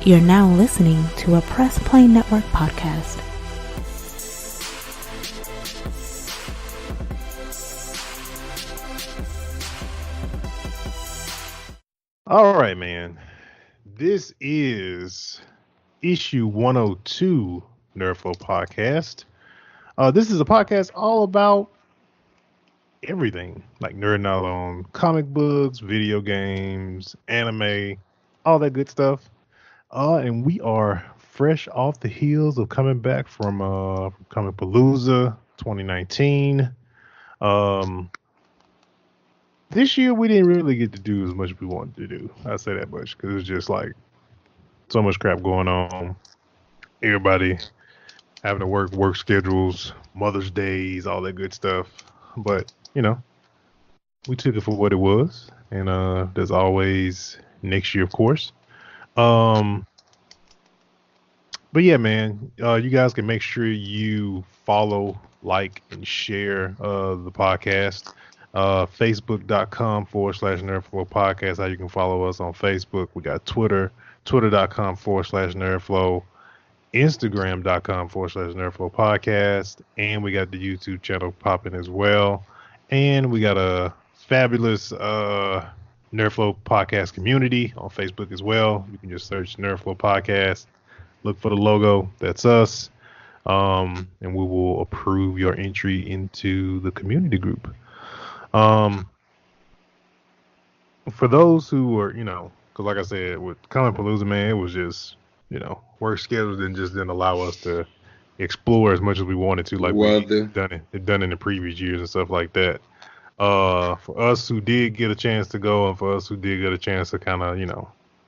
You're now listening to a Press Play Network podcast. All right, man. This is issue 102 Nerfs podcast. This is a podcast all about everything, like nerding out on comic books, video games, anime, all that good stuff. And we are fresh off the heels of coming back from Comic Palooza 2019. This year we didn't really get to do as much as we wanted to do. I say that much because it was just like so much crap going on. Everybody having to work schedules, Mother's Days, all that good stuff. But you know, we took it for what it was, and there's always next year, of course. But yeah, man, you guys can make sure you follow, like, and share the podcast. Facebook.com/Nerdflow podcast. How you can follow us on Facebook. We got Twitter, Twitter.com/Nerdflow, Instagram.com/Nerdflow podcast, and we got the YouTube channel popping as well. And we got a fabulous Nerdflow podcast community on Facebook as well. You can just search Nerdflow podcast, look for the logo. That's us. And we will approve your entry into the community group. For those who are, because like I said, with Comic Palooza, man, it was just, work schedules didn't allow us to explore as much as we wanted to, like we've done in the previous years and stuff like that. For us who did get a chance to go, and for us who did get a chance to kind of,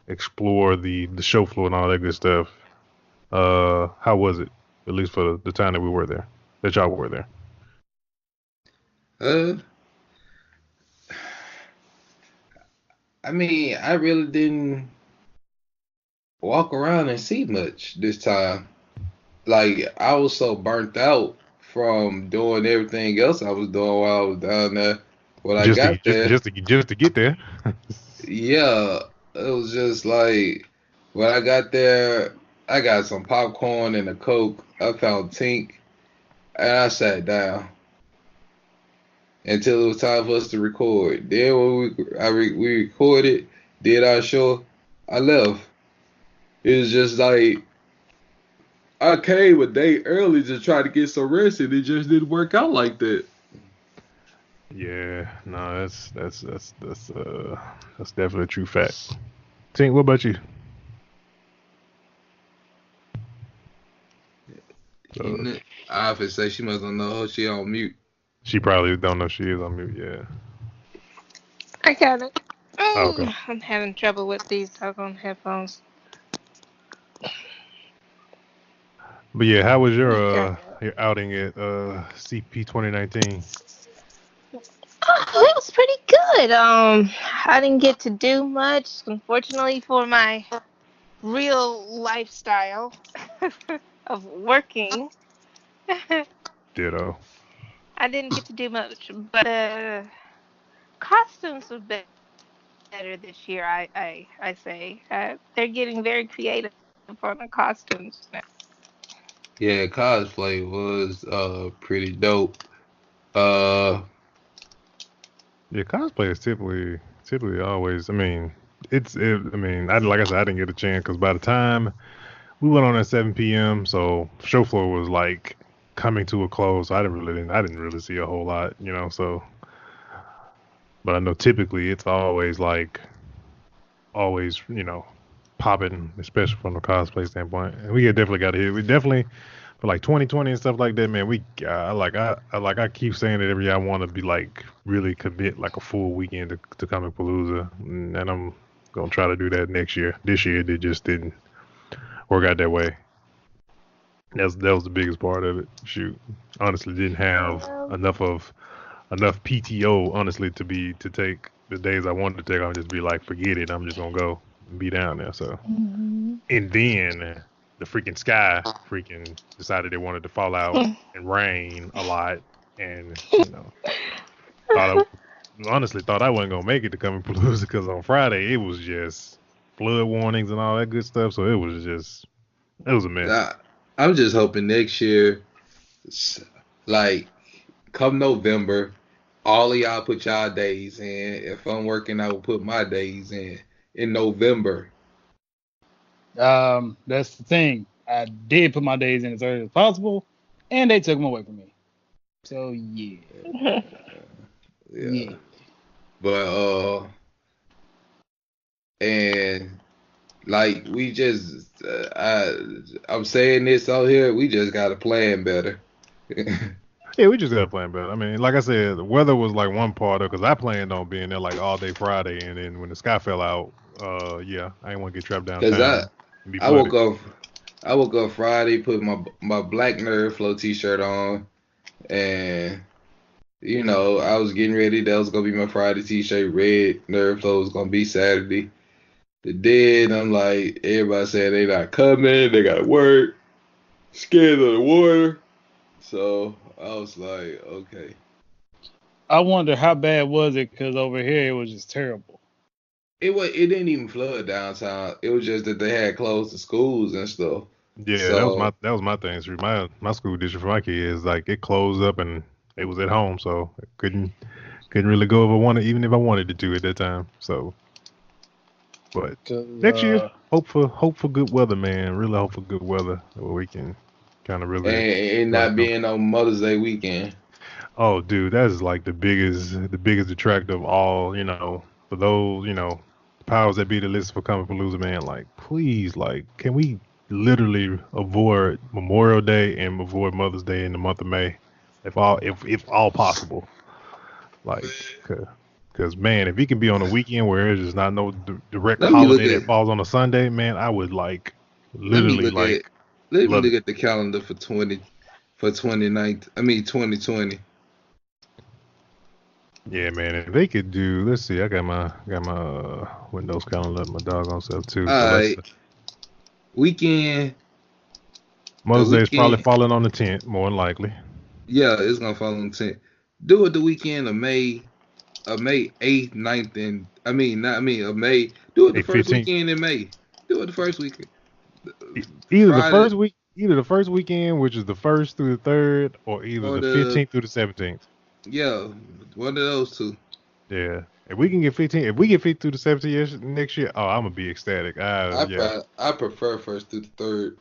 explore the show floor and all that good stuff, how was it? At least for the time that we were there, that y'all were there. I mean, I really didn't walk around and see much this time. Like, I was so burnt out from doing everything else I was doing while I was down there. Just to get there. Yeah, it was just like, when I got there, I got some popcorn and a Coke. I found Tink, and I sat down until it was time for us to record. Then when we recorded, did our show, I left. It was just like, I came a day early to try to get some rest, and it just didn't work out like that. Yeah, no, that's definitely a true fact. Tink, what about you? I have to say she must not know she on mute. She probably don't know she is on mute, yeah. I got it. Oh, okay. I'm having trouble with these doggone headphones. But yeah, how was your outing at CP 2019? It was pretty good. I didn't get to do much, unfortunately, for my real lifestyle of working. Ditto. I didn't get to do much, but costumes were better this year, I say. They're getting very creative on the costumes now. Yeah, cosplay was pretty dope. Yeah, cosplay is typically always. I mean, like I said, I didn't get a chance because by the time we went on at 7 p.m., so show floor was like coming to a close. So I didn't really see a whole lot, So, but I know typically it's always popping, especially from the cosplay standpoint. And we definitely got hit. We definitely, for like 2020 and stuff like that, man. I keep saying it every year. I want to be like really commit like a full weekend to Comic Palooza, and I'm gonna try to do that next year. This year it just didn't work out that way. That was the biggest part of it. Shoot, honestly, didn't have enough PTO honestly to take the days I wanted to take. I'll just be like, forget it. I'm just gonna go and be down there. So, and then the freaking sky decided they wanted to fall out and rain a lot, and honestly thought I wasn't gonna make it to Comic Palooza because on Friday it was just flood warnings and all that good stuff. So it was a mess. I'm just hoping next year, like come November, all of y'all put y'all days in. If I'm working, I will put my days in November. That's the thing. I did put my days in as early as possible, and they took them away from me. So yeah. But and like we just, I'm saying this out here. We just got to plan better. Yeah, we just got to plan better. I mean, like I said, the weather was like one part of because I planned on being there like all day Friday, and then when the sky fell out, yeah, I didn't want to get trapped downtown. Cause And be I flooded. woke up Friday, put my black Nerf flow t-shirt on, and you know I was getting ready. That was gonna be my Friday t-shirt. Red Nerf flow was gonna be Saturday. Then I'm like, everybody said they not coming. They gotta work. Scared of the water. So I was like, okay. I wonder how bad was it, because over here it was just terrible. It didn't even flood downtown. It was just that they had closed the schools and stuff. Yeah, So that was my thing. Through my school district for my kids, like it closed up and it was at home, so I couldn't really go if I wanted, even if I wanted to at that time. So, but next year, hope for good weather, man. Really hope for good weather where we can kind of really and not being on Mother's Day weekend. Oh, dude, that is like the biggest detractor of all. You know, for those, you know, powers that be that listen for Coming for Loser, man. Like, please, like, can we literally avoid Memorial Day and avoid Mother's Day in the month of May, if all possible? Like, cause man, if he can be on a weekend where there's just not no direct holiday that falls on a Sunday, man, I would like literally like. Let me look at the calendar for 2020. Yeah, man. If they could do, let's see. I got my Windows calendar, my doggone self too. All right. Weekend. Mother's Day is probably falling on the 10th, more than likely. Yeah, it's gonna fall on the 10th. Do it the weekend of May 8th, 9th, and of May. Do it the first 15th. Weekend in May. Do it the first weekend. Either the first weekend, which is the 1st through the 3rd, or either the 15th through the 17th. Yeah, one of those two. Yeah. If we get 15th through the 17th next year, oh, I'm gonna be ecstatic. I prefer 1st through the 3rd.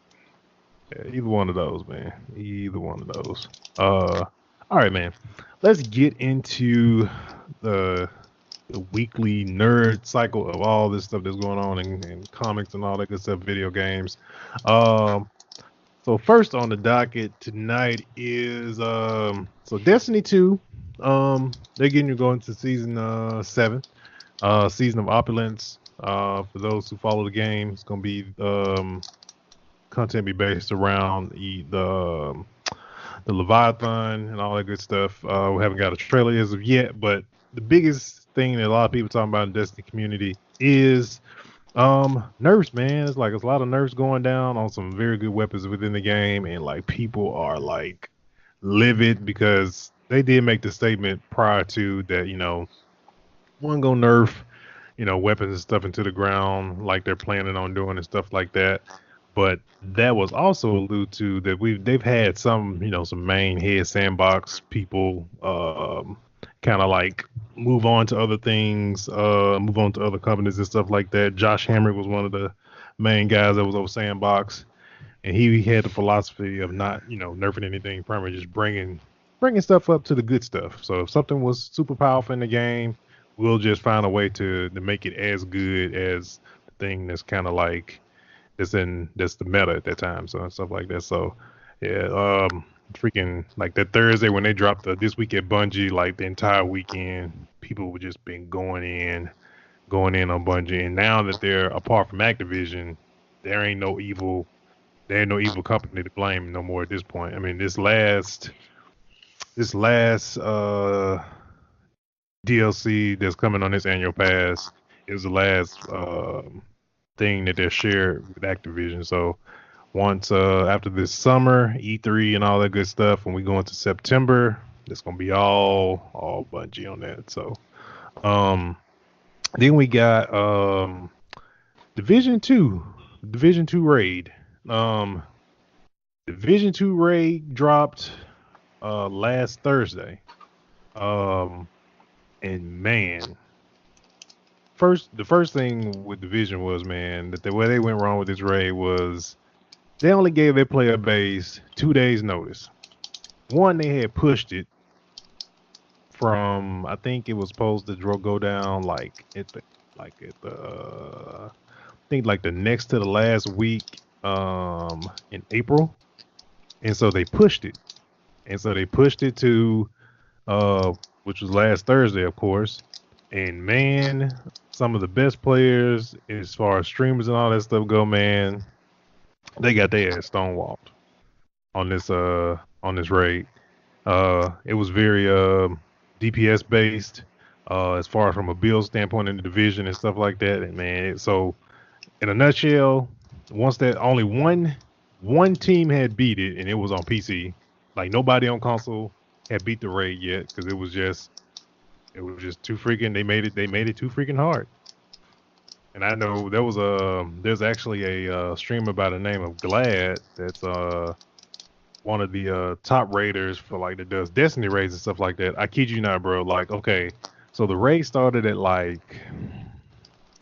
Yeah, either one of those, man. Either one of those. All right, man. Let's get into the weekly nerd cycle of all this stuff that's going on in comics and all that good stuff, video games. So first on the docket tonight is so Destiny 2. They're getting you going to season 7, Season of Opulence. For those who follow the game, it's gonna be content be based around the Leviathan and all that good stuff. We haven't got a trailer as of yet, but the biggest thing that a lot of people talking about in the Destiny community is nerfs, man. It's like there's a lot of nerfs going down on some very good weapons within the game, and like people are like livid because they did make the statement prior to that, you know, one gonna nerf, you know, weapons and stuff into the ground like they're planning on doing and stuff like that. But that was also alluded to that they've had some, you know, some main head sandbox people kind of like move on to other things, move on to other companies and stuff like that. Josh Hamrick was one of the main guys that was over Sandbox, and he had the philosophy of not, you know, nerfing anything, primarily just bringing stuff up to the good stuff. So if something was super powerful in the game, we'll just find a way to make it as good as the thing that's kind of like that's the meta at that time, so and stuff like that. So yeah, freaking like that Thursday when they dropped this week at Bungie, like the entire weekend, people were just been going in on Bungie, and now that they're apart from Activision, there ain't no evil company to blame no more at this point. I mean, this last DLC that's coming on this annual pass is the last thing that they're shared with Activision. So once after this summer, E3 and all that good stuff, when we go into September, it's gonna be all Bungie on that. So then we got the Division Two raid. Division Two raid dropped last Thursday. And man, the first thing with Division was, man, that the way they went wrong with this raid was they only gave their player base 2 days notice. One, they had pushed it from, I think it was supposed to go down I think like the next to the last week in April. And so they pushed it. To which was last Thursday, of course. And man, some of the best players as far as streamers and all that stuff go, man, they got their ass stonewalled on this raid. It was very DPS based, as far as from a build standpoint in the division and stuff like that. And man, so in a nutshell, once that only one team had beat it, and it was on PC. Like nobody on console had beat the raid yet because it was just too freaking. They made it too freaking hard. And I know there's actually a streamer by the name of Glad that's one of the top raiders for like that does Destiny raids and stuff like that. I kid you not, bro. Like, okay, so the raid started at like,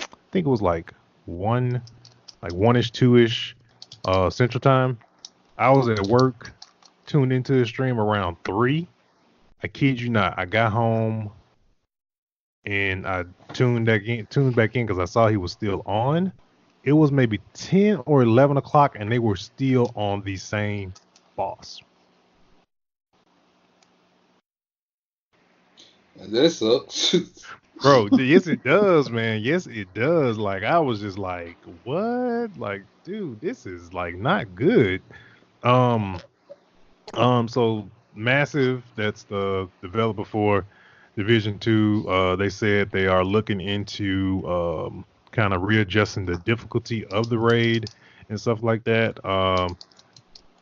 I think it was like one-ish, two-ish Central Time. I was at work, tuned into the stream around 3. I kid you not. I got home and I tuned back in because I saw he was still on. It was maybe 10 or 11 o'clock, and they were still on the same boss. That sucks. Bro, yes it does, man. Yes it does. Like I was just like, what? Like, dude, this is like not good. So Massive, that's the developer for Division 2, they said they are looking into kind of readjusting the difficulty of the raid and stuff like that.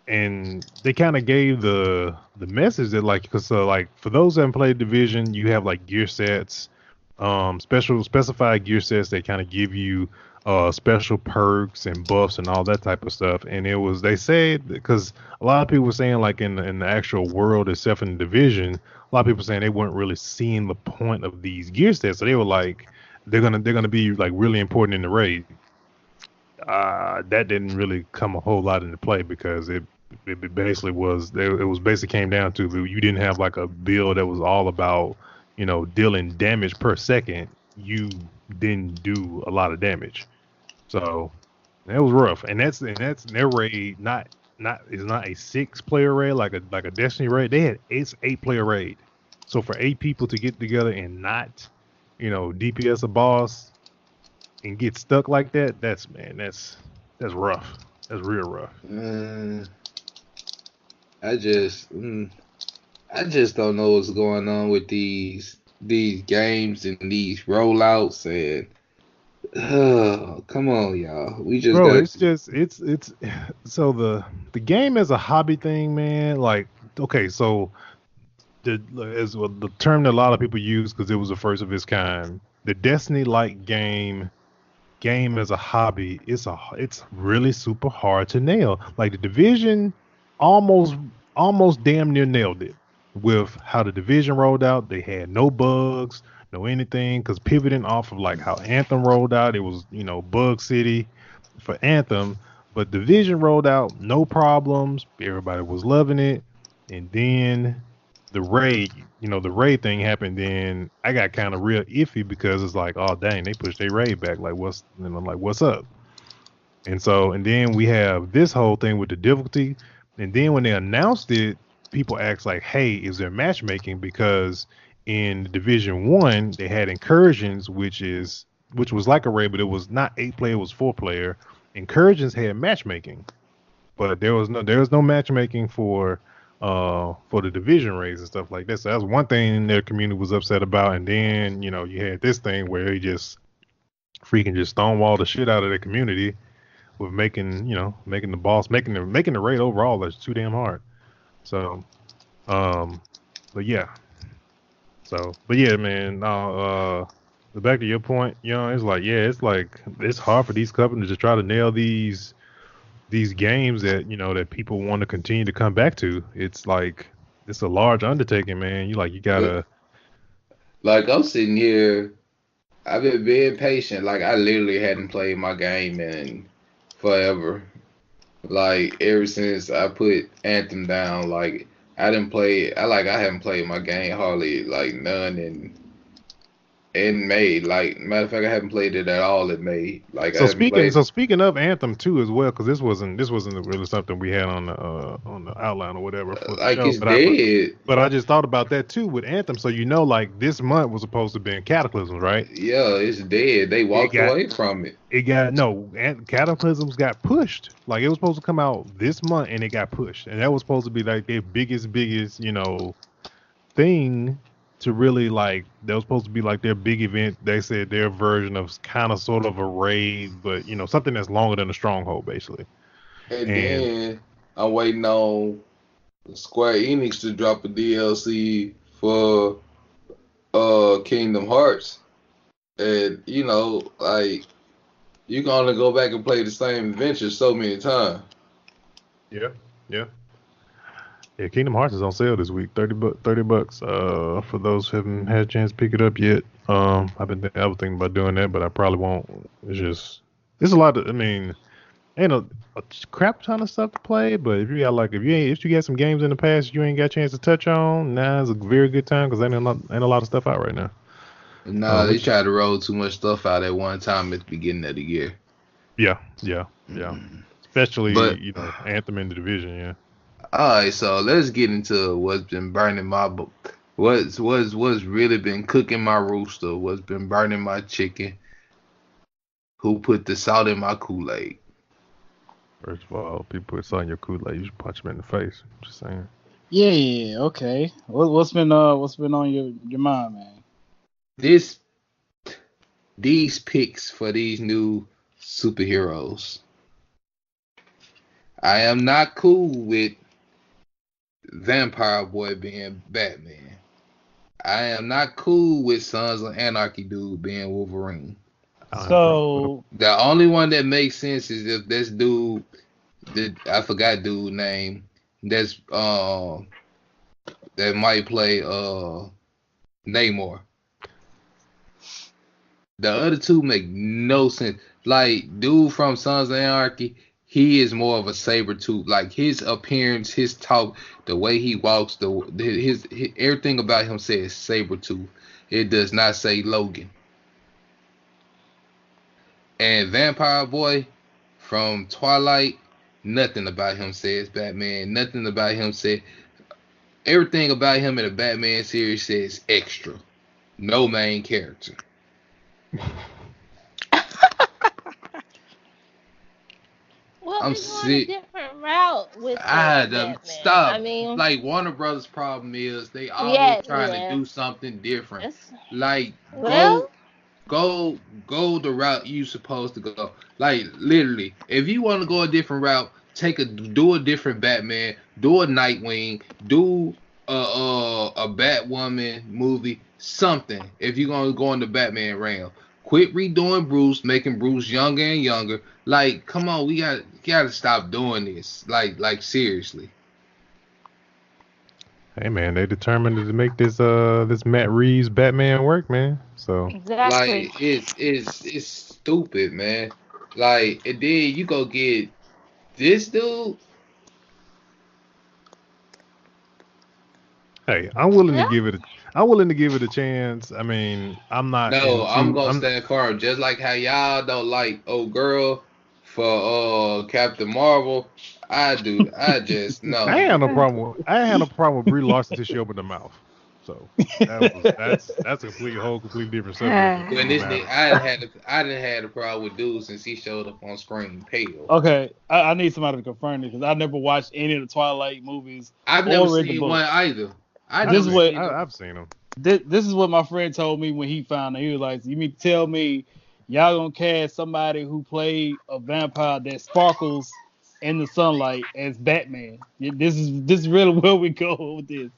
And they kind of gave the message that like, because like for those that haven't played Division, you have like gear sets, specified gear sets that kind of give you special perks and buffs and all that type of stuff. And they said, because a lot of people were saying like in the actual world itself in the Division, a lot of people saying they weren't really seeing the point of these gear sets. So they were like, they're gonna be like really important in the raid. That didn't really come a whole lot into play because it basically basically came down to you didn't have like a build that was all about dealing damage per second. You didn't do a lot of damage, so that was rough. And that's their raid. It's not a 6-player raid like a Destiny raid. It's 8-player raid. So for 8 people to get together and not DPS a boss and get stuck like that, that's rough. That's real rough. I just don't know what's going on with these games and these rollouts and come on, y'all. We just Bro, it's so the game as a hobby thing, man. Like, okay, so the term that a lot of people use because it was the first of its kind, the Destiny-like game as a hobby, it's really super hard to nail. Like the Division almost damn near nailed it with how the Division rolled out. They had no bugs, no anything, because pivoting off of like how Anthem rolled out, it was Bug City for Anthem, but Division rolled out no problems. Everybody was loving it, and then the raid thing happened. Then I got kind of real iffy because it's like, oh dang, they pushed their raid back. Like what's up? And then we have this whole thing with the difficulty. And then when they announced it, people asked like, hey, is there matchmaking? Because in Division 1, they had incursions, which was like a raid, but it was not 8-player, it was 4-player. Incursions had matchmaking, but there was no matchmaking for the Division raids and stuff like that. So that's one thing their community was upset about. And then you had this thing where they just freaking just stonewall the shit out of their community with making the boss, making the raid overall that's too damn hard. So, but yeah, man, But back to your point, it's like it's hard for these companies to try to nail these games that that people want to continue to come back to. It's like it's a large undertaking, man. You gotta. Like I'm sitting here, I've been being patient. Like I literally hadn't played my game in forever. Like ever since I put Anthem down, like I didn't play. I haven't played my game hardly like none in May. Like matter of fact, I haven't played it at all in May. Like I So haven't played. speaking of Anthem too as well, because this wasn't really something we had on the outline or whatever for the Like show. it's dead. But I just thought about that too with Anthem. So like this month was supposed to be in Cataclysms, right? Yeah, it's dead. They walked away from it. Cataclysms got pushed. Like it was supposed to come out this month and it got pushed, and that was supposed to be like their biggest thing. To really that was supposed to be like their big event. They said their version of kind of sort of a raid, but something that's longer than a stronghold, basically. And then I'm waiting on Square Enix to drop a DLC for Kingdom Hearts, and like you can only go back and play the same adventure so many times. Yeah. Yeah, Kingdom Hearts is on sale this week, $30. For those who haven't had a chance to pick it up yet. I was thinking about doing that, but I probably won't. It's a lot of. I mean, ain't a crap ton of stuff to play, but if you got some games in the past you ain't got a chance to touch on, now's a very good time because ain't a lot of stuff out right now. No, they try to roll too much stuff out at one time at the beginning of the year. Yeah. Especially Anthem in the Division, yeah. Alright, so let's get into what's been burning my book. What's really been cooking my rooster, what's been burning my chicken, who put the salt in my Kool-Aid. First of all, people put salt in your Kool-Aid, you should punch them in the face. I'm just saying. Yeah, okay. What's been on your mind, man? These picks for these new superheroes. I am not cool with Vampire Boy being Batman. I am not cool with Sons of Anarchy dude being Wolverine. So the only one that makes sense is if this dude, I forgot dude name, that might play Namor. The other two make no sense. Like dude from Sons of Anarchy, he is more of a saber-tooth. Like his appearance, his talk, the way he walks, his everything about him says saber-tooth. It does not say Logan. And Vampire Boy from Twilight, nothing about him says Batman. Nothing about him says. Everything about him in the Batman series says extra. No main character. Well, I'm they're going sick. a different route with Stop. I mean, like Warner Brothers' problem is they always trying to do something different. Like go the route you supposed to go. Like literally, if you want to go a different route, do a different Batman, do a Nightwing, do a Batwoman movie, something. If you're gonna go in the Batman realm. Quit redoing Bruce, making Bruce younger and younger. Like, come on, we gotta stop doing this. Like seriously. Hey man, they determined to make this Matt Reeves Batman work, man. So exactly. Like it's stupid, man. Like, and then you go get this dude. Hey, I'm willing to give it a chance. I mean, I'm not. No, I'm gonna stand firm. Just like how y'all don't like old girl for Captain Marvel, I do. I just no. I ain't had no problem with Brie Larson till she opened her mouth. So that's a completely different subject. When this nigga, I didn't had a problem with dude since he showed up on screen pale. Okay, I need somebody to confirm this because I never watched any of the Twilight movies. I've never seen one either. I've seen them. This is what my friend told me when he found it. He was like, "You mean to tell me y'all gonna cast somebody who played a vampire that sparkles in the sunlight as Batman? This is really where we go with this."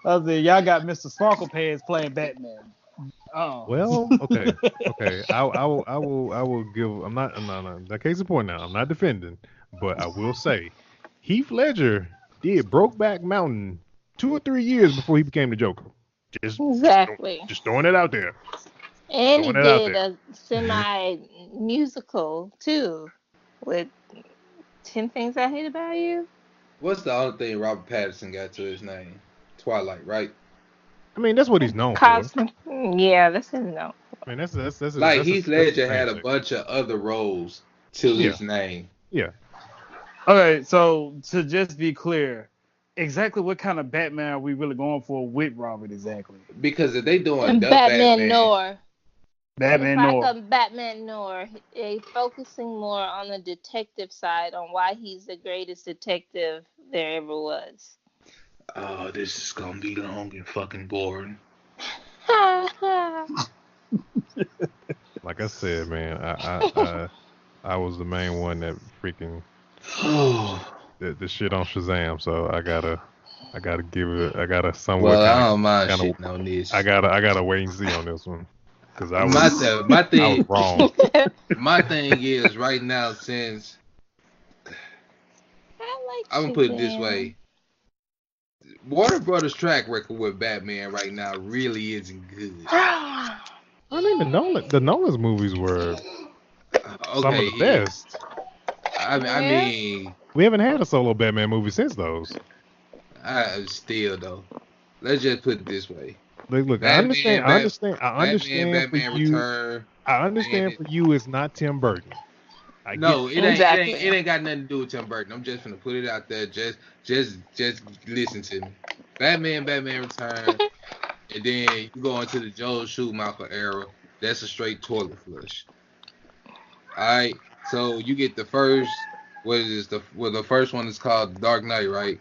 I said, "Y'all got Mr. Sparkle Pants playing Batman." Well, okay. I will give. I'm not. No. That case in point. Now, I'm not defending, but I will say, Heath Ledger did Brokeback Mountain 2 or 3 years before he became the Joker. Exactly. Just throwing it out there. And he Throwing it out did there. a semi-musical too with 10 Things I Hate About You. What's the other thing Robert Pattinson got to his name? Twilight, right? I mean, that's what he's known for. Cosmic. Yeah, that's his note. I mean, that's Like that's Heath that's Ledger had a bunch of other roles to his name. Yeah. Okay, so to just be clear, exactly what kind of Batman are we really going for with Robert exactly? Because if they doing the Batman Noir. Batman it's Noir. like a Batman Noir. Focusing more on the detective side, on why he's the greatest detective there ever was. Oh, this is gonna be long and fucking boring. Like I said, man, I was the main one that freaking the shit on Shazam, so I gotta give it. I gotta somewhat. Well, I don't mind shitting on this. I gotta wait and see on this one because I was wrong. My thing is right now, since I'm gonna put it this way, Warner Brothers' track record with Batman right now really isn't good. I mean, the Nolan's movies were some of the best. I mean, we haven't had a solo Batman movie since those. Still though, let's just put it this way. Look, Batman, I understand Batman for you. Return. I understand for you, it's not Tim Burton. It ain't got nothing to do with Tim Burton. I'm just gonna put it out there. Just listen to me. Batman Return, and then you go into the Joel Schumacher era. That's a straight toilet flush. All right, so you get the first. What is this? The first one is called Dark Knight, right?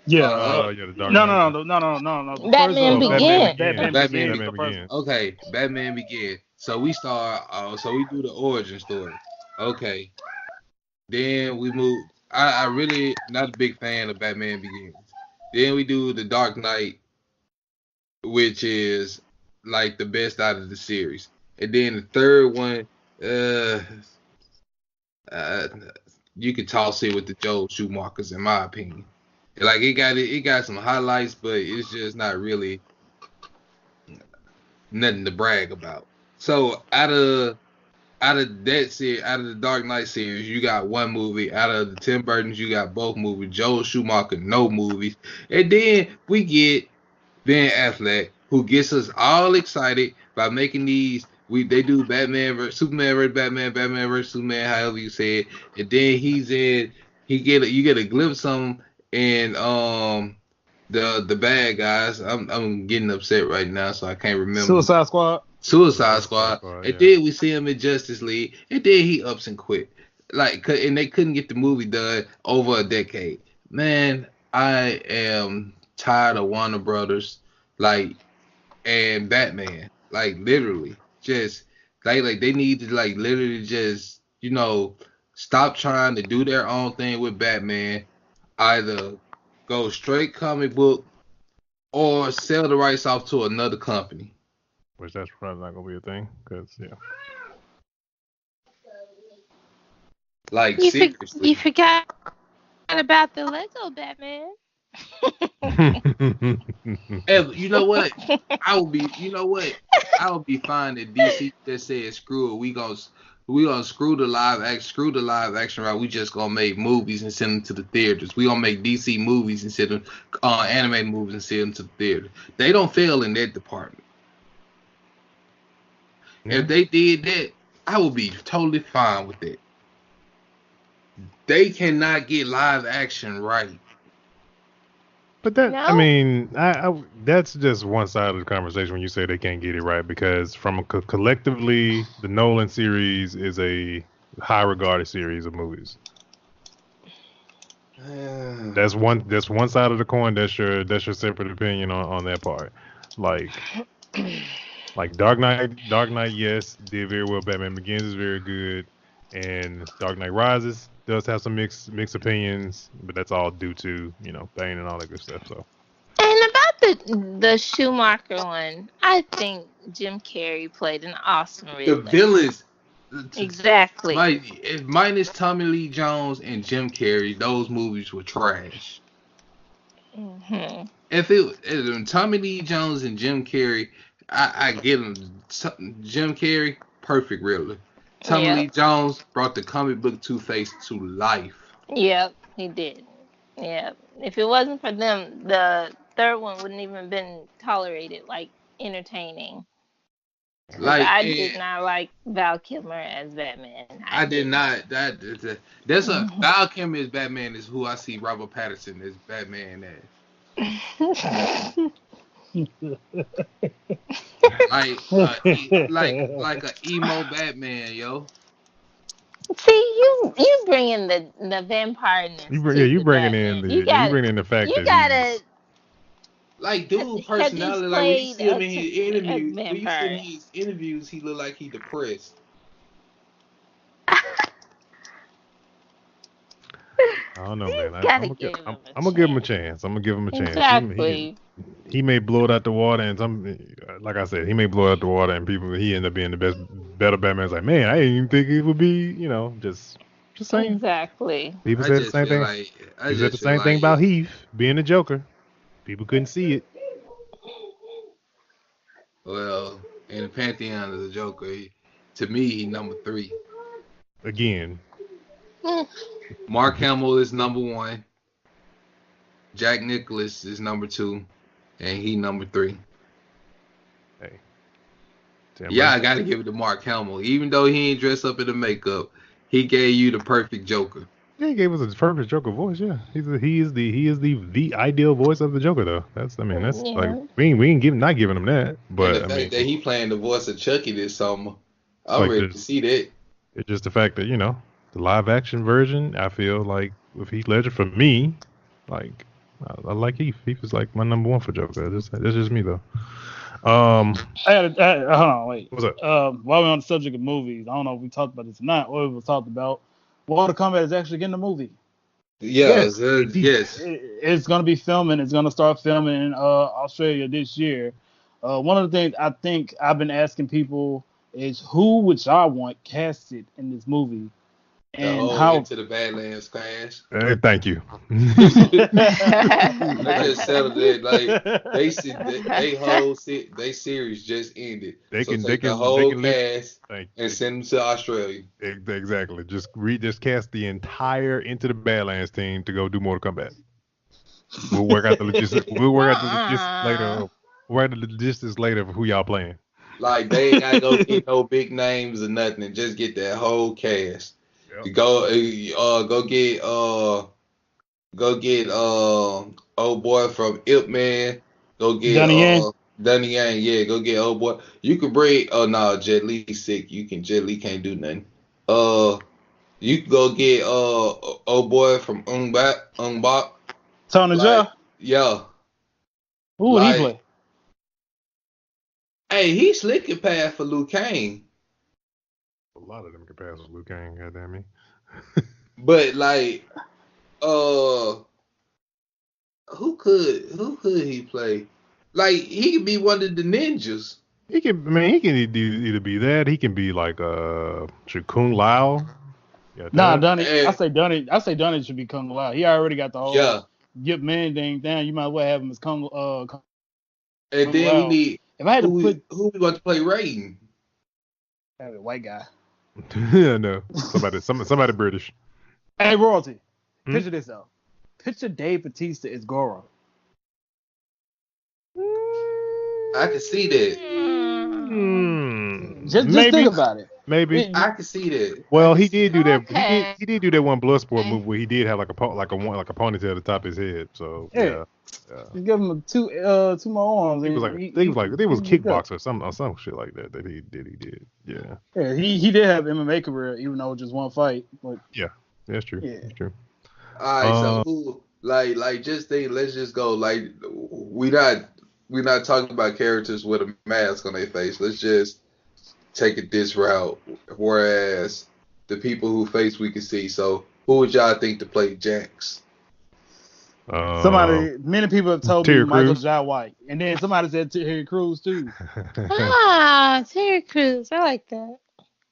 Yeah. The Dark Knight. No. Batman Begins. Batman Begins. Okay, Batman Begins. So we start. So we do the origin story. Okay. Then we move. I really not a big fan of Batman Begins. Then we do the Dark Knight, which is like the best out of the series. And then the third one, you could toss it with the Joel Schumachers, in my opinion. Like it got some highlights, but it's just not really nothing to brag about. So out of that series, out of the Dark Knight series, you got one movie. Out of the Tim Burton's, you got both movies. Joel Schumacher, no movies. And then we get Ben Affleck, who gets us all excited by making these. They do Batman vs Superman vs Batman, Batman vs Superman, however you say it. And then you get a glimpse of him in the bad guys. I'm getting upset right now, so I can't remember. Suicide Squad. And then we see him in Justice League, and then he ups and quit. And they couldn't get the movie done over a decade. Man, I am tired of Warner Brothers, and Batman, literally, just they need to literally just stop trying to do their own thing with Batman. Either go straight comic book or sell the rights off to another company. Which that's probably not gonna be a thing, because seriously. You forgot about the Lego Batman. And you know what? I would be fine if DC just said screw it. We gonna screw the live action right. We just gonna make movies and send them to the theaters. We gonna make DC movies and send them animated movies and send them to the theater. They don't fail in that department. Yeah. If they did that, I would be totally fine with that. They cannot get live action right. But that's just one side of the conversation when you say they can't get it right, because collectively, the Nolan series is a high regarded series of movies. That's one side of the coin. That's your separate opinion on that part. Like Dark Knight, yes, did very well. Batman Begins is very good, and Dark Knight Rises does have some mixed opinions, but that's all due to Bane and all that good stuff. So. And about the Schumacher one, I think Jim Carrey played an awesome The Riddler. villains. Exactly. Minus Tommy Lee Jones and Jim Carrey, those movies were trash. Hmm. If Tommy Lee Jones and Jim Carrey, I get them. Jim Carrey, perfect Riddler. Tommy Lee Jones brought the comic book Two-Face to life. Yep, he did. Yep. If it wasn't for them, the third one wouldn't even been tolerated, like entertaining. Like I did not like Val Kilmer as Batman. I did not. That's a Val Kilmer as Batman is who I see Robert Pattinson as Batman as. like a emo Batman, yo. See, you bringing the vampireness. You bringing in the fact you that gotta. Like dude, personality. Like when you see him in his interviews, he look like he depressed. I don't know, man. I'm gonna give him a chance. Exactly. He may blow it out the water, and like I said, he may blow it out the water, and he end up being better Batman's like, man, I didn't even think it would be, just saying. Exactly. People said the same thing. People said the same thing about Heath being the Joker. People couldn't see it. Well, in the pantheon of the Joker, to me, he's number 3. Again. Mark Hamill is number 1. Jack Nicklaus is number 2, and he number 3. Hey. I gotta give it to Mark Hamill. Even though he ain't dressed up in the makeup, he gave you the perfect Joker. Yeah, he gave us a perfect Joker voice. Yeah, he is the ideal voice of the Joker, though. That's like we ain't not giving him that. But and the fact that he playing the voice of Chucky this summer, I'm ready to see that. It's just the fact that the live action version. I feel like with Heath Ledger, for me, like I like Heath. Heath is like my number 1 for Joker. That's just me though. Hold on, wait. What's up? While we're on the subject of movies, I don't know if we talked about this or not, or it was talked about. Mortal Kombat is actually getting a movie. Yes. It's going to be filming. It's going to start filming in Australia this year. One of the things I think I've been asking people is who would y'all want casted in this movie? And how Into the Badlands class. Thank you. They just settled it. Like they series just ended. They can take the whole cast and send them to Australia. Exactly. Just cast the entire Into the Badlands team to go do Mortal Kombat. We'll work out the logistics. Later. We'll work out the logistics later of who y'all playing. Like they ain't gotta go get no big names or nothing, and just get that whole cast. Yep. Go get old boy from Ip Man. Go get Donnie Yang. Yeah, go get old boy. You could bring Jet Li's sick. Jet Li can't do nothing. You could go get old boy from Ung Bak. Tony Jaa. Yeah. Who would he play? Hey, he's slick and pass for Liu Kang. A lot of them can pass with Liu Kang, goddamn me. But who could he play? Like he could be one of the ninjas. He can either be that. He can be like Kung Lao. Donnie. I say Donnie should be Kung Lao. He already got the whole Yip Man thing down. You might as well have him as Kung. And then Lao. we need. If I had who to put we want to play Raiden? Have a white guy. Yeah, no. Somebody British. Hey, Royalty. Picture this though. Picture Dave Bautista as Goro. I can see that. Just think about it. Maybe I can see that. Well, he did do that. Okay. He did do that one Bloodsport movie where he did have like a ponytail at the top of his head. So yeah. Just give him two more arms. He was kickboxer or some shit like that he did. Yeah. Yeah, he did have an MMA career even though just one fight. But yeah, that's true. Yeah. That's true. All right, so who just think? Let's just go. Like we're not talking about characters with a mask on their face. Let's just take it this route. Whereas the people who face we can see. So who would y'all think to play Jax? Many people have told me Terry Michael Crews. Jai White, and then somebody said Terry Crews too. Ah, Terry Crews. I like that.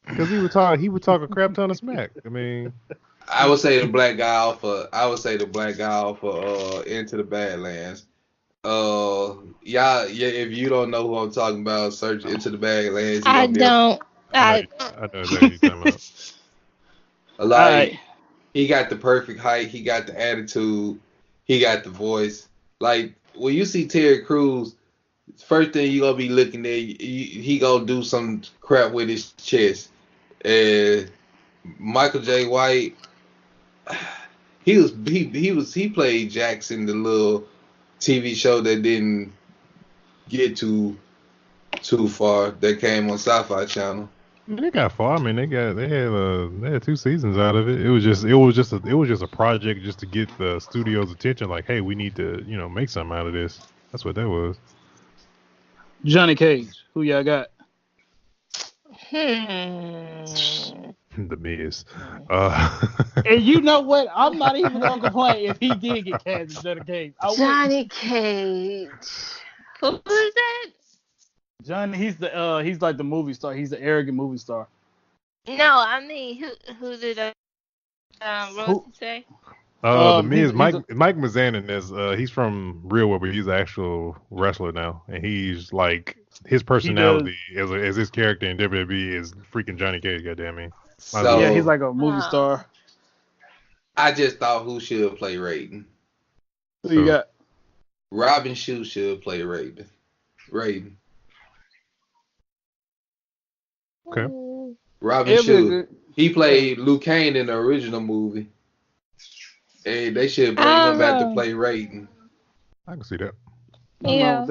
Because he would talk a crap ton of smack. I mean, I would say the black guy off of Into the Badlands. Yeah, if you don't know who I'm talking about, search Into the Badlands. I don't. I know exactly what you're talking about. Like, he got the perfect height, he got the attitude, he got the voice. Like, when you see Terry Crews, first thing you gonna be looking at, he gonna do some crap with his chest. And Michael J. White, he played Jackson, the little TV show that didn't get too far, that came on Sci-Fi Channel. They got far. I mean, they had 2 seasons out of it. It was just a project just to get the studio's attention. Like, hey, we need to make something out of this. That's what that was. Johnny Cage, who y'all got? The Miz. And you know what? I'm not even gonna complain if he did get cast as Johnny Cage. Johnny Cage. Who is that? Johnny, he's like the movie star. He's the arrogant movie star. No, I mean, who did Rosie say? The Miz, Mike Mizanin he's from Real World, but he's an actual wrestler now, and he's like his personality as his character in WWE is freaking Johnny Cage. Goddamn me. So yeah, he's like a movie star. I just thought who should play Raiden. Who you got? Robin Shue should play Raiden. Okay. Robin Shue. He played Liu Kang in the original movie. And they should bring him back to play Raiden. I can see that. Yeah.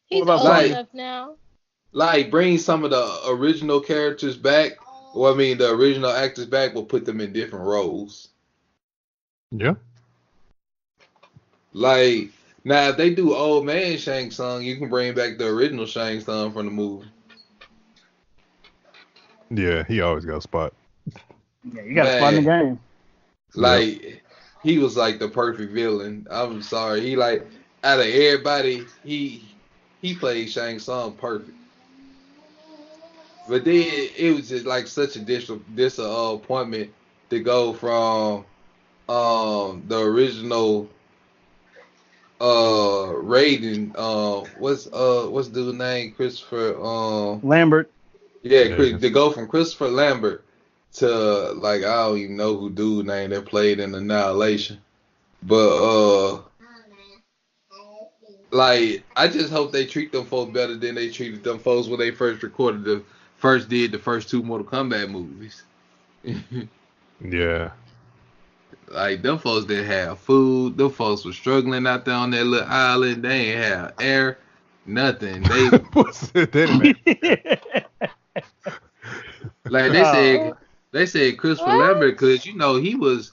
He's old enough now. Like, bring some of the original characters back. Well, I mean, the original actors back, will put them in different roles. Yeah. Like, now if they do old man Shang Tsung, you can bring back the original Shang Tsung from the movie. Yeah, he always got a spot. Yeah, you got a spot in the game. Like, he was like the perfect villain. I'm sorry. He like, out of everybody, he played Shang Tsung perfect. But then it was just like such a disappointment to go from the original Raiden, what's dude's name? Christopher Lambert. Yeah, to go from Christopher Lambert to, like, I don't even know who dude's name that played in Annihilation. But like, I just hope they treat them folks better than they treated them folks when they first did the first 2 Mortal Kombat movies. Yeah. Like, them folks didn't have food. Them folks were struggling out there on that little island. They ain't have air, nothing. They like they said Christopher Lambert, because he was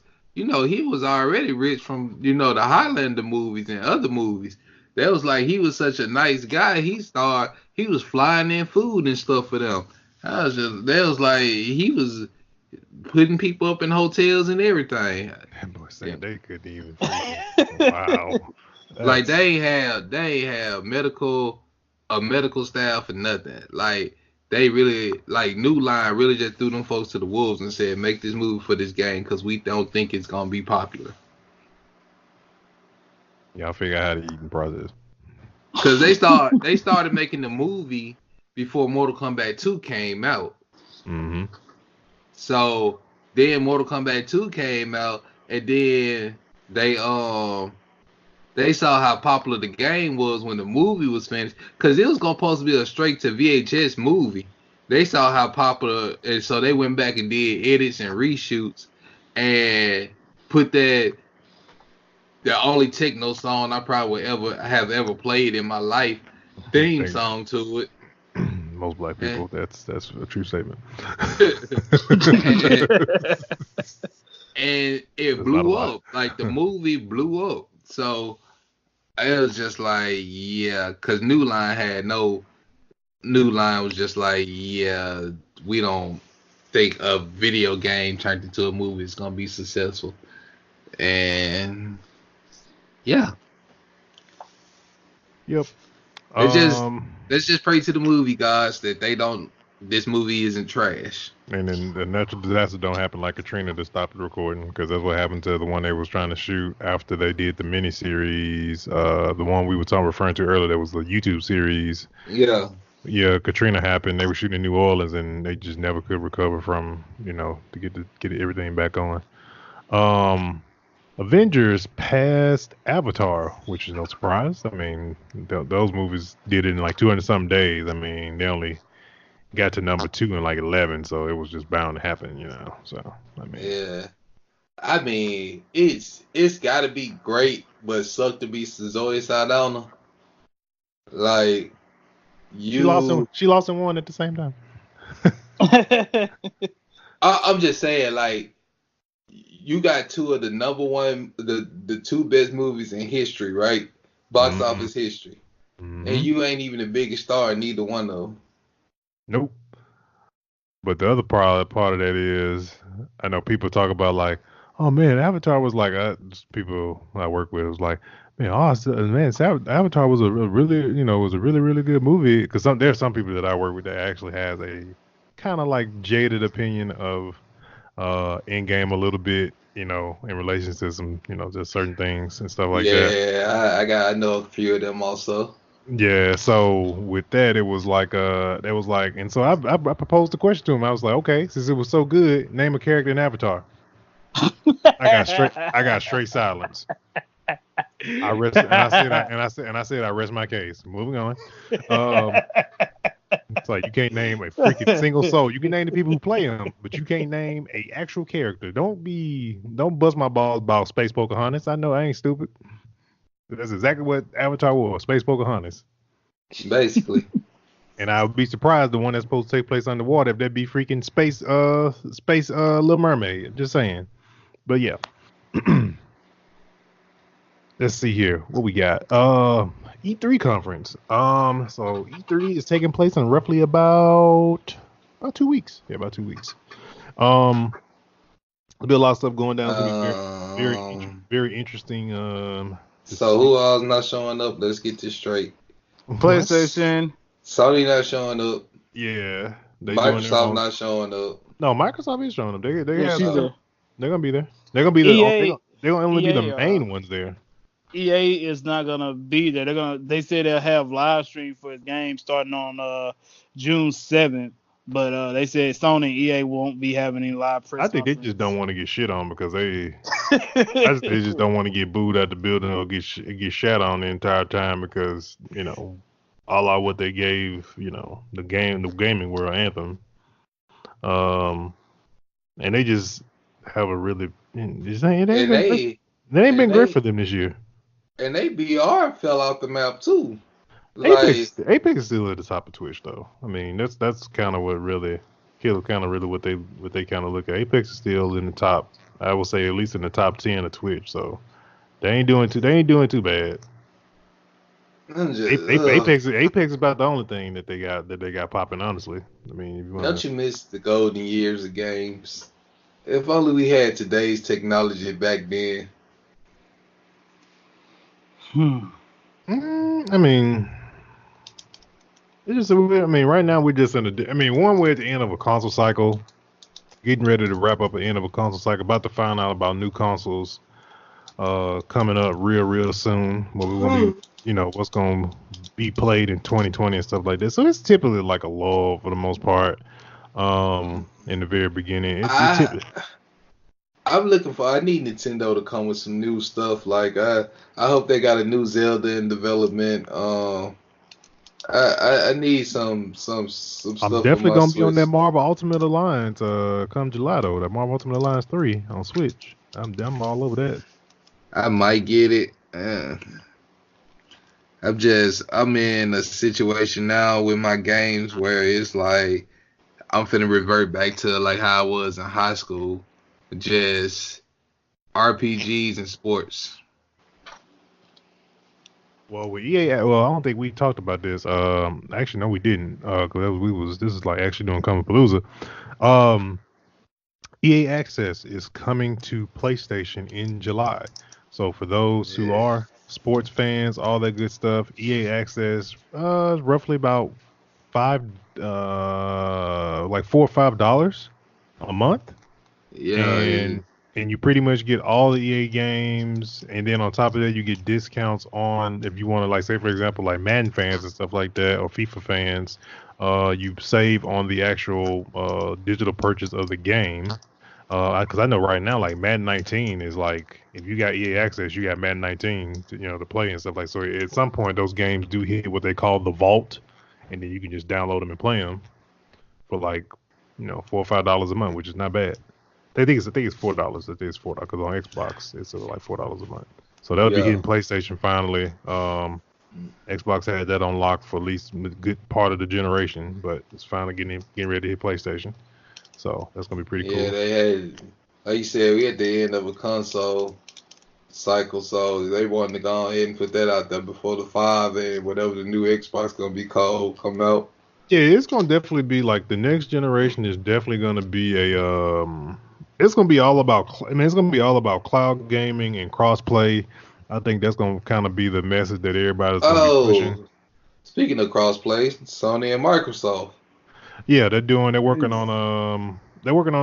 already rich from the Highlander movies and other movies. That was like, he was such a nice guy. He was flying in food and stuff for them. That was like, he was putting people up in hotels and everything. That boy said they couldn't even. Wow. Like, they ain't have medical staff or nothing. Like, they really, like, New Line really just threw them folks to the wolves and said, make this movie for this game because we don't think it's gonna be popular. Y'all figure out how to eat in process. Because they started making the movie before Mortal Kombat 2 came out. Mm-hmm. So then Mortal Kombat 2 came out, and then they saw how popular the game was when the movie was finished, because it was supposed to be a straight to VHS movie. They saw how popular, and so they went back and did edits and reshoots and put the only techno song I probably would ever played in my life theme song to it. Most black people, that's a true statement. And it blew up. Like, the movie blew up. So it was just like, yeah, because New Line was just like, yeah, we don't think a video game turned into a movie is gonna be successful. And Yeah. Yep. Let's just pray to the movie gods that this movie isn't trash. And then the natural disaster don't happen like Katrina to stop the recording, because that's what happened to the one they was trying to shoot after they did the miniseries. The one we were referring to earlier, that was the YouTube series. Yeah. Yeah, Katrina happened. They were shooting in New Orleans, and they just never could recover from, to get everything back on. Avengers passed Avatar, which is no surprise. I mean, those movies did it in like 200 something days. I mean, they only got to number 2 in like 11, so it was just bound to happen, So I mean, Yeah. I mean, it's got to be great, but suck to be Zoe Saldana. Like she lost and won at the same time. I'm just saying, like, you got two of the number one, the two best movies in history, right? Box office history, and you ain't even the biggest star in neither one of them. Nope. But the other part of that is, I know people talk about like, oh man, Avatar was like, people I work with was like, Avatar was a really really good movie, because there's some people that I work with that actually has a kind of like jaded opinion of Endgame a little bit, in relation to some, just certain things and stuff like that. Yeah, I know a few of them also. Yeah, so with that, it was like, and so I proposed the question to him. I was like, okay, since it was so good, name a character in Avatar. I got straight silence. I said I rest my case. Moving on. It's like, you can't name a freaking single soul. You can name the people who play them, but you can't name a actual character. Don't bust my balls about Space Pocahontas. I know I ain't stupid. That's exactly what Avatar was, Space Pocahontas. Basically. And I would be surprised the one that's supposed to take place underwater if that'd be freaking space Little Mermaid. Just saying. But yeah. Let's see here. What we got? E3 conference. So E3 is taking place in roughly about 2 weeks. Yeah, about 2 weeks. There'll be a lot of stuff going down. Very interesting. So who all's not showing up? Let's get this straight. PlayStation. Sony not showing up. Yeah. Microsoft not showing up. No, Microsoft is showing up. They're gonna be there. They're gonna be there. They're gonna only be the main ones there. EA is not gonna be there. They said they'll have live stream for his game starting on June 7th. But they said Sony and EA won't be having any live press. I think they just don't want to get shit on, because they just don't want to get booed out the building or get shat on the entire time, because all out what they gave the gaming world Anthem, and they just have a really they ain't been great for them this year. And they BR fell off the map too. Apex is still at the top of Twitch though. I mean, that's kind of what really what they kind of look at. Apex is still in the top. I would say at least in the top 10 of Twitch. So they ain't doing too bad. Apex is about the only thing that they got popping. Honestly, I mean, don't you miss the golden years of games? If only we had today's technology back then. I mean, right now we're just we're at the end of a console cycle, getting ready to wrap up the end of a console cycle, about to find out about new consoles coming up real soon. What we're gonna be, what's gonna be played in 2020 and stuff like that. So it's typically like a lull for the most part. In the very beginning, I'm looking for. I need Nintendo to come with some new stuff. Like I hope they got a new Zelda in development. I need some stuff. I'm definitely gonna be on that Marvel Ultimate Alliance come July though. That Marvel Ultimate Alliance 3 on Switch. I'm all over that. I might get it. I'm in a situation now with my games where it's like I'm finna revert back to like how I was in high school. Just RPGs and sports. Well, with EA, I don't think we talked about this. Actually, no, we didn't. Because this is like actually doing Kombat Movie. EA Access is coming to PlayStation in July. So for those who Yeah. are sports fans, all that good stuff, EA Access is roughly about five, like $4 or $5 a month, Yeah. and you pretty much get all the EA games, and then on top of that, you get discounts on if you want to, like, say for example, like Madden fans and stuff like that, or FIFA fans, you save on the actual digital purchase of the game. Because I know right now, like Madden 19 is like, if you got EA Access, you got Madden 19, to play and stuff like. So at some point, those games do hit what they call the vault, and then you can just download them and play them for like, $4 or $5 a month, which is not bad. I think it's $4. I think it's $4 because on Xbox it's like $4 a month. So that'll be Yeah. hitting PlayStation finally. Xbox had that on lock for at least a good part of the generation, but it's finally getting ready to hit PlayStation. So that's gonna be pretty Yeah, cool. they had, like you said, we at the end of a console cycle, so they wanted to go ahead and put that out there before the 5 and whatever the new Xbox gonna be called come out. Yeah, it's gonna definitely be like the next generation is definitely gonna be it's gonna be all about. It's gonna be all about cloud gaming and crossplay. I think that's gonna kind of be the message that everybody's gonna be pushing. Oh, speaking of crossplay, Sony and Microsoft. Yeah, they're working on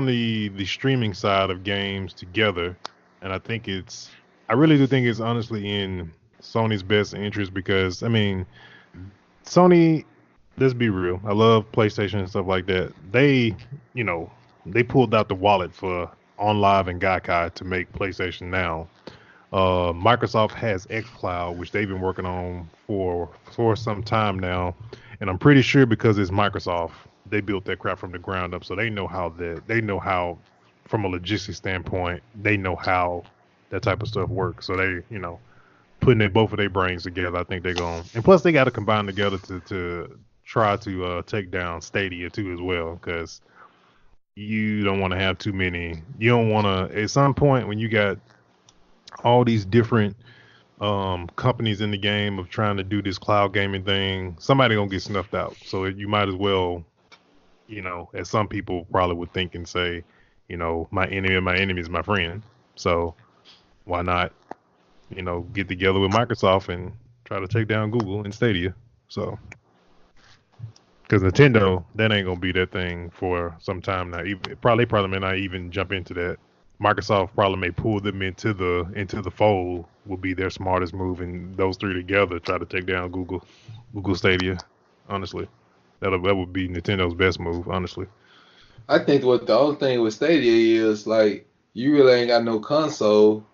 the streaming side of games together, and I really do think it's honestly in Sony's best interest because Sony, let's be real. I love PlayStation and stuff like that. You know, they pulled out the wallet for OnLive and Gaikai to make PlayStation Now. Microsoft has xCloud, which they've been working on for some time now, and I'm pretty sure because it's Microsoft, they built that crap from the ground up, so they know how, from a logistics standpoint, they know how that type of stuff works. So they, putting both of their brains together, I think they're going. And plus, they got to combine together to try to take down Stadia too as well, because you don't want to have too many. You don't want to. At some point, when you got all these different companies in the game of trying to do this cloud gaming thing, somebody gonna get snuffed out. So you might as well, as some people probably would think and say, my enemy is my friend. So why not, get together with Microsoft and try to take down Google and Stadia. So, because Nintendo, that ain't gonna be that thing for some time now. Probably may not even jump into that. Microsoft probably may pull them into the fold. Will be their smartest move, and those three together try to take down Google Stadia. Honestly, that would be Nintendo's best move. Honestly. I think what the only thing with Stadia is like you really ain't got no console.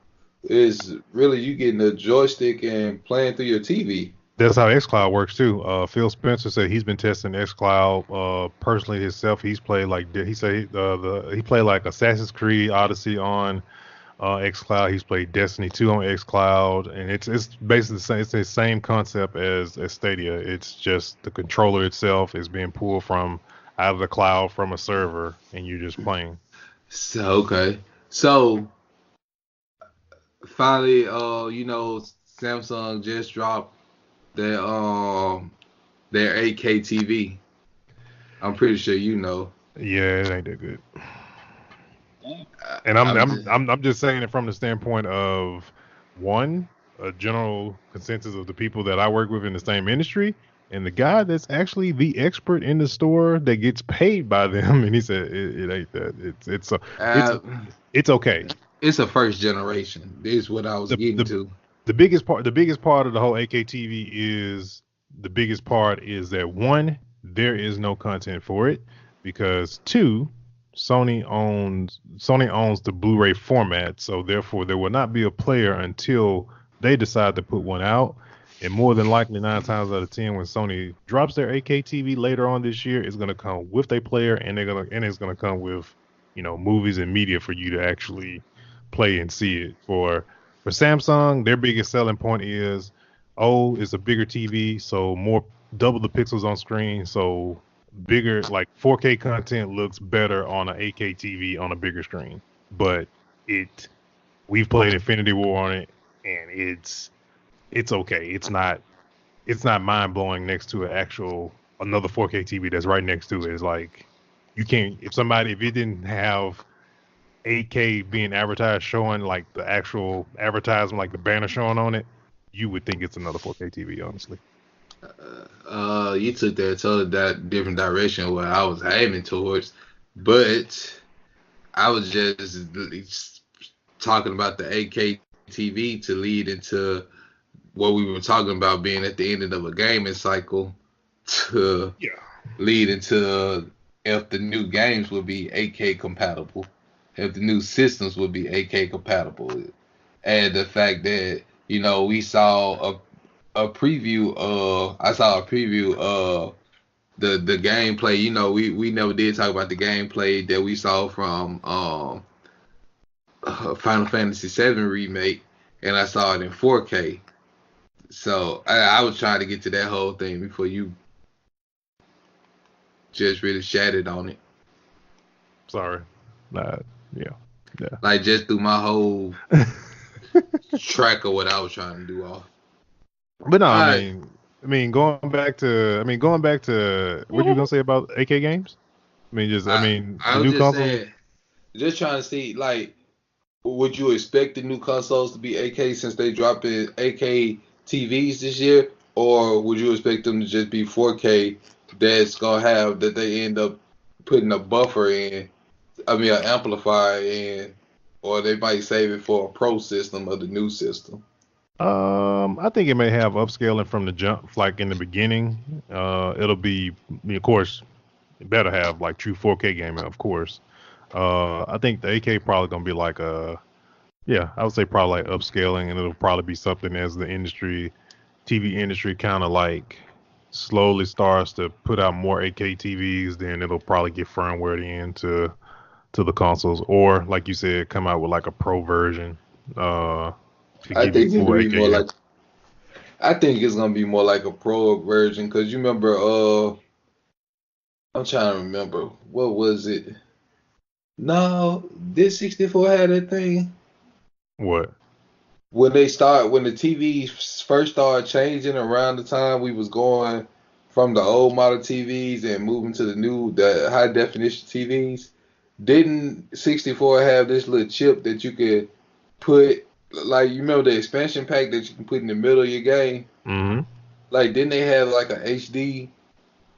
Is really you getting a joystick and playing through your TV. That's how xCloud works too. Phil Spencer said he's been testing xCloud personally himself. He's played he played like Assassin's Creed Odyssey on xCloud. He's played Destiny 2 on xCloud, and it's basically the same concept as Stadia. It's just the controller itself is being pulled from out of the cloud from a server, and you're just playing. So okay, so finally, Samsung just dropped their 8K TV. I'm pretty sure you know. Yeah, it ain't that good. And I'm just saying it from the standpoint of one, a general consensus of the people that I work with in the same industry, and the guy that's actually the expert in the store that gets paid by them, and he said it ain't that. It's okay. It's a first generation. This is what I was getting to. The biggest part of the whole AKTV is that one, there is no content for it, because two, Sony owns the Blu-ray format, so therefore there will not be a player until they decide to put one out. And more than likely, 9 times out of 10, when Sony drops their 8K TV later on this year, it's gonna come with a player, and it's gonna come with, movies and media for you to actually play and see it. For Samsung, their biggest selling point is, it's a bigger TV, so double the pixels on screen, so bigger, like 4K content looks better on an 8K TV on a bigger screen. But we've played Infinity War on it, and it's okay. It's not mind blowing next to another 4K TV that's right next to it. It's like you can't, if it didn't have 8K being advertised, showing like the actual advertisement, like the banner showing on it, you would think it's another 4K TV, honestly. You took that totally that different direction where I was aiming towards, but I was just talking about the 8K TV to lead into what we were talking about being at the end of a gaming cycle to Yeah. lead into if the new games would be 8K compatible, if the new systems would be 8K compatible, and the fact that we saw a preview of I saw a preview of the gameplay. We never did talk about the gameplay that we saw from Final Fantasy VII remake, and I saw it in 4K. So I was trying to get to that whole thing before you just really shattered on it. Sorry. Yeah. Like just through my whole track of what I was trying to do off. But no, I mean, going back to what you gonna say about 8K games? I mean, I the was new just console. saying, just trying to see, like, would you expect the new consoles to be 8K since they dropped in 8K TVs this year, or would you expect them to just be 4K that's gonna have that they end up putting a buffer in, an amplifier in, or they might save it for a pro system or the new system? I think it may have upscaling from the jump, like in the beginning. It'll be, of course, it better have like true 4K gaming, of course. I think the 8K probably gonna be like I would say probably like upscaling, and it'll probably be something as the TV industry kind of like slowly starts to put out more 8K TVs, then it'll probably get firmware into the consoles, or like you said, come out with like a pro version. To I give you think it'll full be 8K. more like I think it's gonna be more like a pro version because you remember I'm trying to remember what was it? No, did 64 have that thing? What? When the TV first started changing around the time we was going from the old model TVs and moving to the high definition TVs, didn't 64 have this little chip that you could put, like, you remember the expansion pack that you can put in the middle of your game? Mm-hmm. Like, didn't they have like a HD?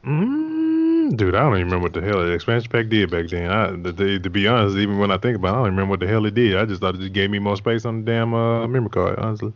Dude, I don't even remember what the hell the expansion pack did back then. To be honest, even when I think about it, I don't even remember what the hell it did. I just thought it just gave me more space on the damn memory card, honestly.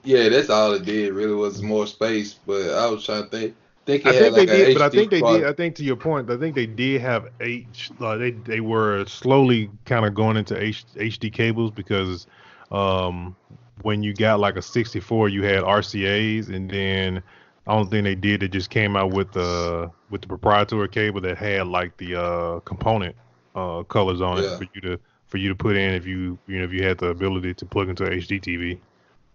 Yeah, that's all it did. Really was more space, but I was trying to think I it had think they like a did, but I HD think they quad. did. I think to your point, I think they did have they were slowly kind of going into HD cables because when you got like a 64, you had RCA's, and then I don't think they did. They just came out with the proprietary cable that had like the component colors on it Yeah. for you to put in if if you had the ability to plug into a HD TV.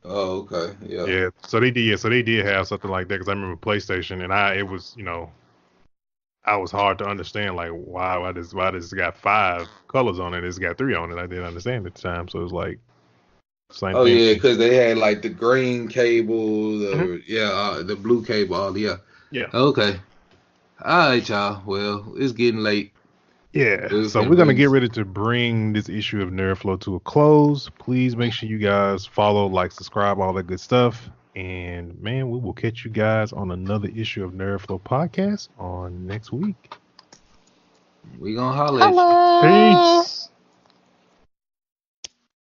Oh, okay. Yeah. Yeah, so they did. Yeah, so they did have something like that because I remember PlayStation, and it was I was hard to understand like why this got 5 colors on it, it's got 3 on it. I didn't understand at the time, so it was like same Oh thing. yeah, because they had like the green cable, Mhm. the blue cable, all yeah. Yeah, Okay. All right, y'all. Well, it's getting late. yeah. We're So gonna we're gonna bring. get ready to bring this issue of Nerd Flow to a close. Please make sure you guys follow, like, subscribe, all that good stuff. And man, we will catch you guys on another issue of Nerd Flow podcast on next week. We gonna holler at you. Hello. Peace.